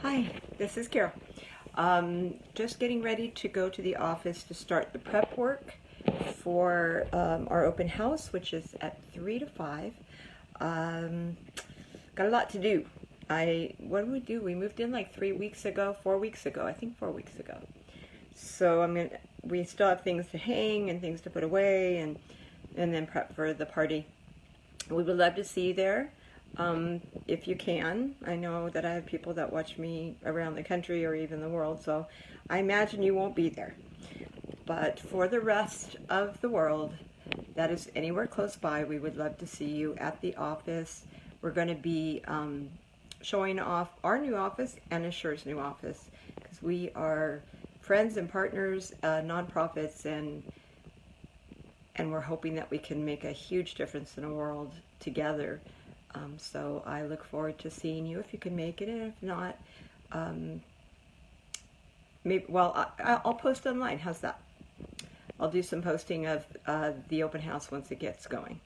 Hi, this is Carol. Just getting ready to go to the office to start the prep work for our open house, which is at 3 to 5. Got a lot to do. What did we do? We moved in like 4 weeks ago, I think 4 weeks ago. So we still have things to hang and things to put away and then prep for the party. We would love to see you there. If you can. I know that I have people that watch me around the country or even the world, so I imagine you won't be there. But for the rest of the world that is anywhere close by, we would love to see you at the office. We're going to be showing off our new office and Assure's new office because we are friends and partners, nonprofits, and we're hoping that we can make a huge difference in the world together. So I look forward to seeing you if you can make it, and if not, I'll post online. How's that? I'll do some posting of the open house once it gets going.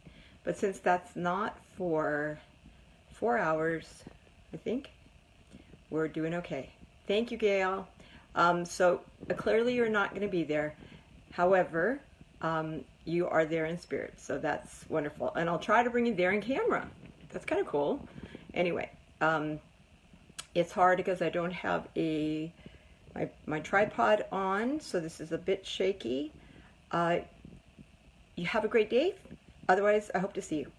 But since that's not for 4 hours, I think we're doing okay. Thank you, Gail. So clearly you're not going to be there. However, you are there in spirit, so that's wonderful. And I'll try to bring you there in camera. That's kind of cool. Anyway, it's hard because I don't have my tripod on, so this is a bit shaky. You have a great day. Otherwise, I hope to see you.